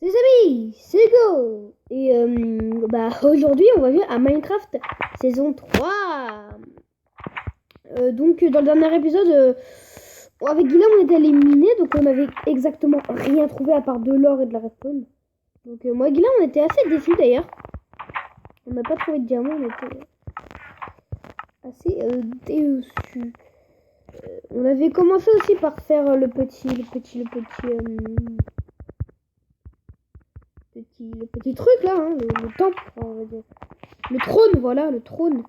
Les amis, c'est Go. Et aujourd'hui on va jouer à Minecraft saison 3. Donc dans le dernier épisode avec Guillaume on était éliminé, donc on avait exactement rien trouvé à part de l'or et de la redstone. Donc moi et Guillaume on était assez déçus d'ailleurs. On n'a pas trouvé de diamant, on était assez déçus. On avait commencé aussi par faire le petit truc là, hein, le temple, on va dire. Le trône, voilà, le trône.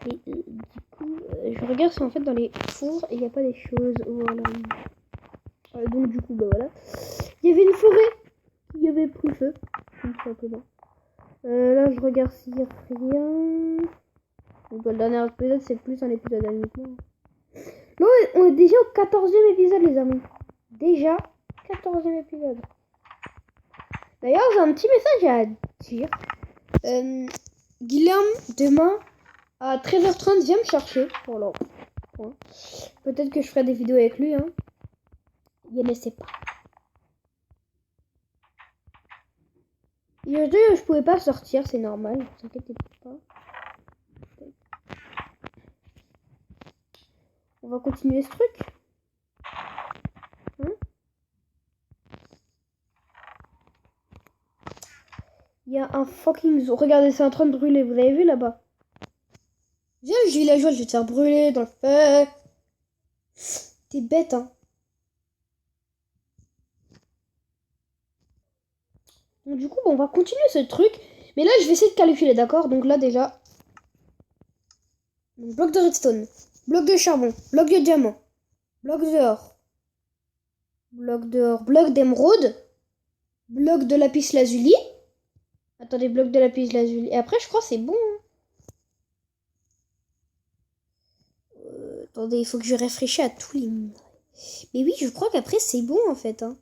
Et du coup, je regarde si en fait dans les fours, il n'y a pas des choses, voilà. Donc du coup, voilà. Il y avait une forêt qui avait pris feu, tout simplement. Là, je regarde s'il n'y a rien. Donc le dernier épisode, c'est plus un épisode uniquement. Non, on est déjà au 14e épisode, les amis. Déjà, 14e épisode. D'ailleurs, j'ai un petit message à dire. Guillaume, demain, à 13h30, viens me chercher. Voilà. Ouais. Peut-être que je ferai des vidéos avec lui. Hein. Il ne sait pas. Et aujourd'hui, je pouvais pas sortir, c'est normal. Ne vous inquiétez pas. On va continuer ce truc. Hein? Il y a un fucking zoo. Regardez, c'est en train de brûler. Vous avez vu là-bas? Viens, le villageois, je vais te faire brûler dans le feu. T'es bête, hein. Donc, du coup, on va continuer ce truc. Mais là, je vais essayer de calculer, d'accord? Donc là, déjà... Donc, bloc de redstone. Bloc de charbon. Bloc de diamant. Bloc d'or. Bloc d'or. Bloc d'émeraude. Bloc de lapis lazuli. Attendez, bloc de lapis lazuli. Et après, je crois que c'est bon. Hein. Attendez, il faut que je réfléchisse à tous les... Mais oui, je crois qu'après, c'est bon, en fait. Hein.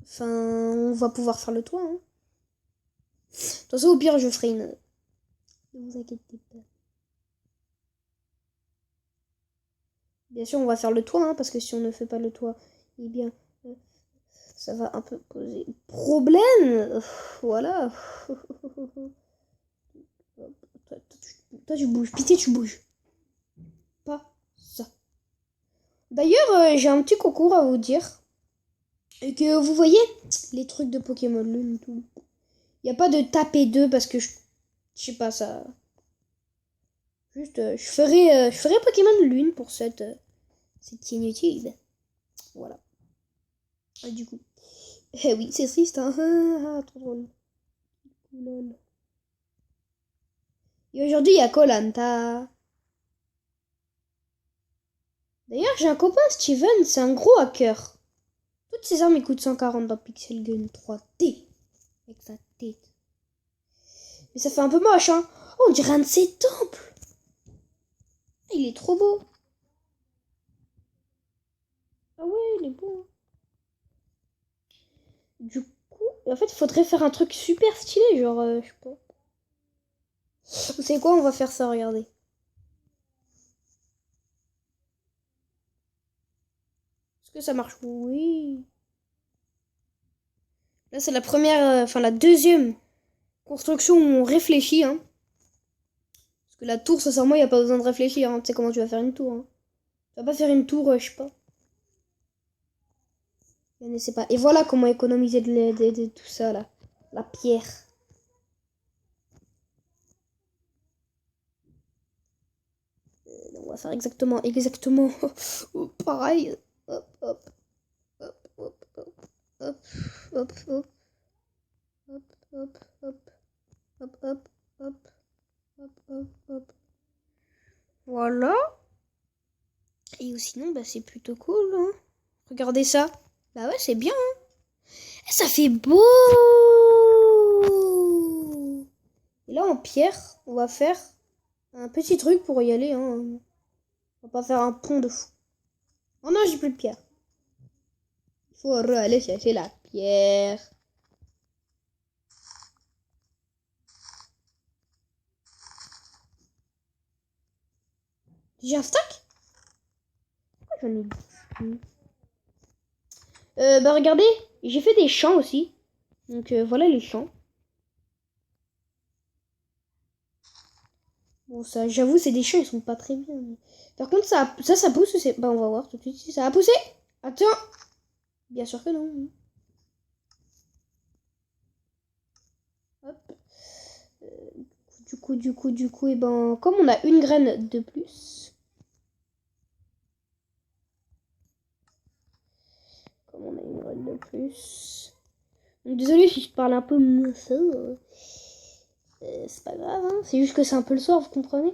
Enfin, on va pouvoir faire le toit. Hein. De toute façon, au pire, je ferai une... Ne vous inquiétez pas. Bien sûr, on va faire le toit, hein, parce que si on ne fait pas le toit, eh bien, ça va un peu poser problème. Voilà. Toi, tu bouges. Pitié, tu bouges. Pas ça. D'ailleurs, j'ai un petit concours à vous dire. Et que vous voyez, les trucs de Pokémon Lune et tout. Il n'y a pas de taper 2 parce que je sais pas ça. Juste, je ferai Pokémon Lune pour cette chaîne YouTube. Voilà. Et du coup. Eh oui, c'est triste, hein. Trop drôle. Lol. Et aujourd'hui, il y a koh D'ailleurs, j'ai un copain, Steven, c'est un gros hacker. Toutes ses armes, ils coûtent 140 dans Pixel Gun 3D. Avec sa tête. Mais ça fait un peu moche, hein. Oh, on dirait un de ses temples. Il est trop beau. Ah ouais, il est beau. Du coup, en fait, il faudrait faire un truc super stylé, genre, je sais pas. Vous savez quoi, on va faire ça, regardez. Est-ce que ça marche? Oui. Là, c'est la première, enfin la deuxième construction où on réfléchit, hein. Parce que la tour, sincèrement, il n'y a pas besoin de réfléchir, hein. Tu sais comment tu vas faire une tour, hein. Tu vas pas faire une tour, je sais pas. Je ne sais pas. Et voilà comment économiser de tout ça, là. La pierre. On va faire exactement pareil. Hop, hop, hop, hop, hop, hop, hop, hop, hop, hop, hop, hop, hop, hop, hop, hop, hop. Voilà. Et sinon, bah, c'est plutôt cool. Hein. Regardez ça. Bah ouais, c'est bien. Hein. Et ça fait beau. Et là, en pierre, on va faire un petit truc pour y aller. Hein. On va pas faire un pont de fou. Oh non, j'ai plus de pierre. Il faut aller chercher la pierre. J'ai un stack? Pourquoi j'en ai deux? Bah regardez, j'ai fait des champs aussi. Donc voilà les champs. Bon, ça, j'avoue, c'est des champs, ils sont pas très bien. Mais... Par contre, ça pousse ou c'est... Bah, on va voir tout de suite si ça a poussé. Attends. Bien sûr que non. Hop. Du coup, et ben, comme on a une graine de plus. Comme on a une graine de plus. Donc, désolé si je parle un peu mousseau. C'est pas grave, hein. C'est juste que c'est un peu le soir, vous comprenez?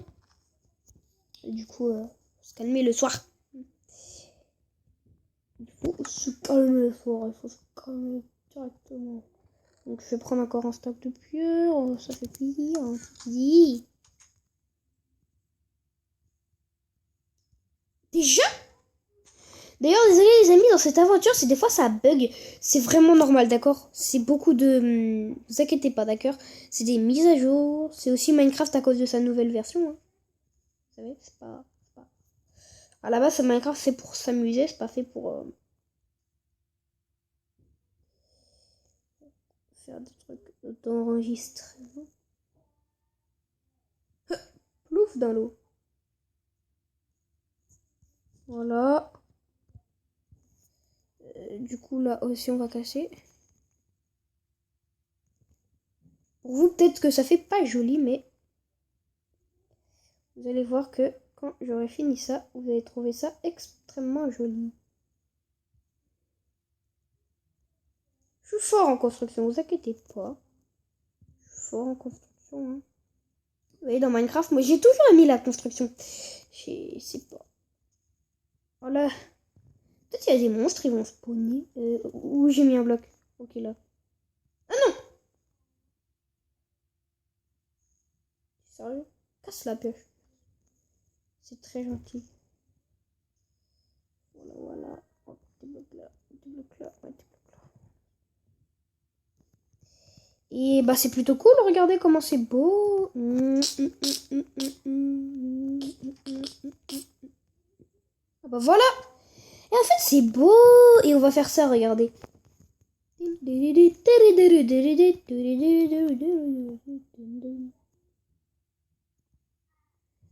Et du coup, faut se calmer le soir. Il faut se calmer le soir, il faut se calmer directement. Donc je vais prendre encore un stock de pierre, ça fait plaisir. Déjà? D'ailleurs, désolé les amis, dans cette aventure, si des fois ça bug, c'est vraiment normal, d'accord? C'est beaucoup de... vous inquiétez pas, d'accord? C'est des mises à jour, c'est aussi Minecraft à cause de sa nouvelle version. Hein. Vous savez, c'est pas... À la base, Minecraft, c'est pour s'amuser, c'est pas fait pour... faire des trucs d'enregistrement. Plouf dans l'eau. Voilà. Du coup, là aussi, on va casser. Pour vous, peut-être que ça fait pas joli, mais vous allez voir que quand j'aurai fini ça, vous allez trouver ça extrêmement joli. Je suis fort en construction, vous inquiétez pas. Je suis fort en construction. Hein. Vous voyez, dans Minecraft, moi, j'ai toujours aimé la construction. Je sais pas. Voilà. Peut-être qu'il y a des monstres, ils vont spawner. Où j'ai mis un bloc? Ok, là. Ah non! Sérieux? Casse la pioche. C'est très gentil. Voilà. Hop, des blocs là, des blocs là, ouais, des blocs là. Et bah c'est plutôt cool, regardez comment c'est beau. Ah bah voilà. Et en fait c'est beau. Et on va faire ça, regardez.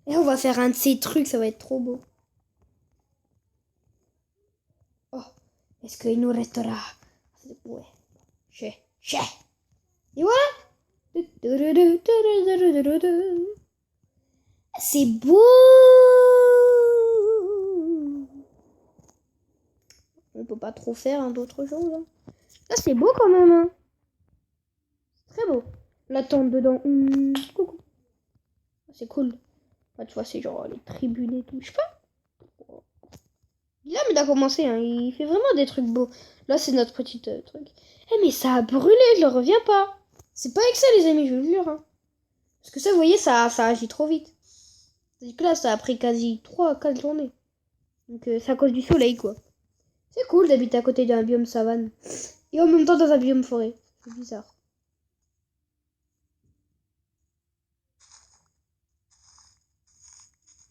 Et on va faire un de ces trucs, ça va être trop beau. Oh, est-ce qu'il nous restera? Ouais. Chez. Et voilà. C'est beau. On peut pas trop faire hein, d'autres choses. Hein. Là, c'est beau quand même. Hein. Très beau. La tente dedans. Coucou. C'est cool. Bah, tu vois, c'est genre les tribunes et tout. Je sais pas. Là, mais il a commencé. Hein. Il fait vraiment des trucs beaux. Là, c'est notre petit truc. Eh, mais ça a brûlé. Je le reviens pas. C'est pas avec ça, les amis, je vous jure. Hein. Parce que ça, vous voyez, ça agit trop vite. C'est que là, ça a pris quasi 3-4 journées. Donc, c'est à cause du soleil, quoi. C'est cool d'habiter à côté d'un biome savane. Et en même temps dans un biome forêt. C'est bizarre.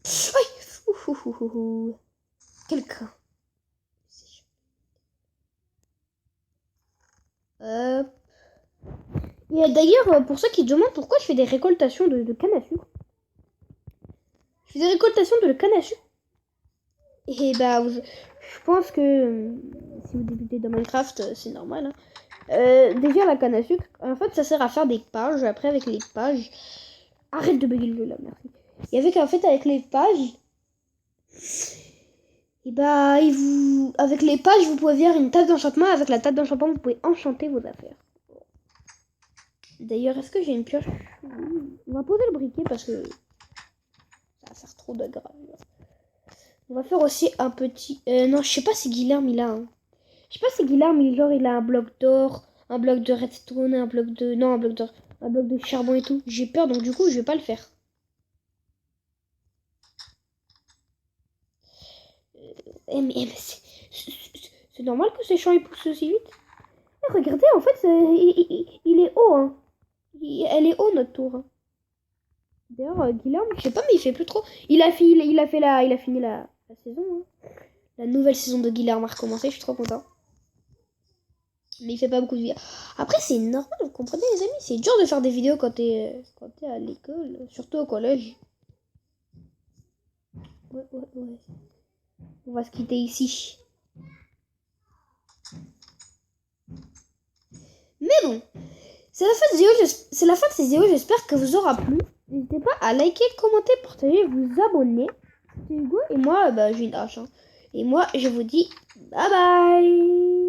Aïe. Quelqu'un. Et d'ailleurs, pour ceux qui se demandent pourquoi je fais des récoltations de canne à sucre. Je fais des récoltations de canne à sucre. Et bah, je pense que si vous débutez dans Minecraft, c'est normal. Hein. Déjà, la canne à sucre, en fait, ça sert à faire des pages. Après, avec les pages... Arrête de bugger le jeu, là, merci. Et avec les pages... Et bah, avec les pages, vous pouvez faire une table d'enchantement. Avec la table d'enchantement, vous pouvez enchanter vos affaires. D'ailleurs, est-ce que j'ai une pioche? On va poser le briquet parce que ça va faire trop de grave. On va faire aussi un petit... non, je sais pas si Guilherme il a un... Je sais pas si Guilherme il a un bloc d'or, un bloc de redstone, un bloc de... Non, un bloc de charbon et tout. J'ai peur, donc du coup, je vais pas le faire. Mais c'est normal que ces champs ils poussent aussi vite. Et regardez, en fait, il est haut. Hein. Elle est haut, notre tour. Hein. D'ailleurs, Guilherme, je sais pas, mais il fait plus trop. Il a fini la saison. Hein. La nouvelle saison de Guilherme a recommencé, je suis trop content. Mais il fait pas beaucoup de vidéos. Après, c'est normal, vous comprenez, les amis. C'est dur de faire des vidéos quand t'es à l'école, surtout au collège. Ouais. On va se quitter ici. Mais bon, c'est la fin de cette vidéo. J'espère que vous aura plu. N'hésitez pas à liker, commenter, partager, vous abonner. C'était Hugo et moi, j'ai une hache. Et moi, je vous dis bye bye.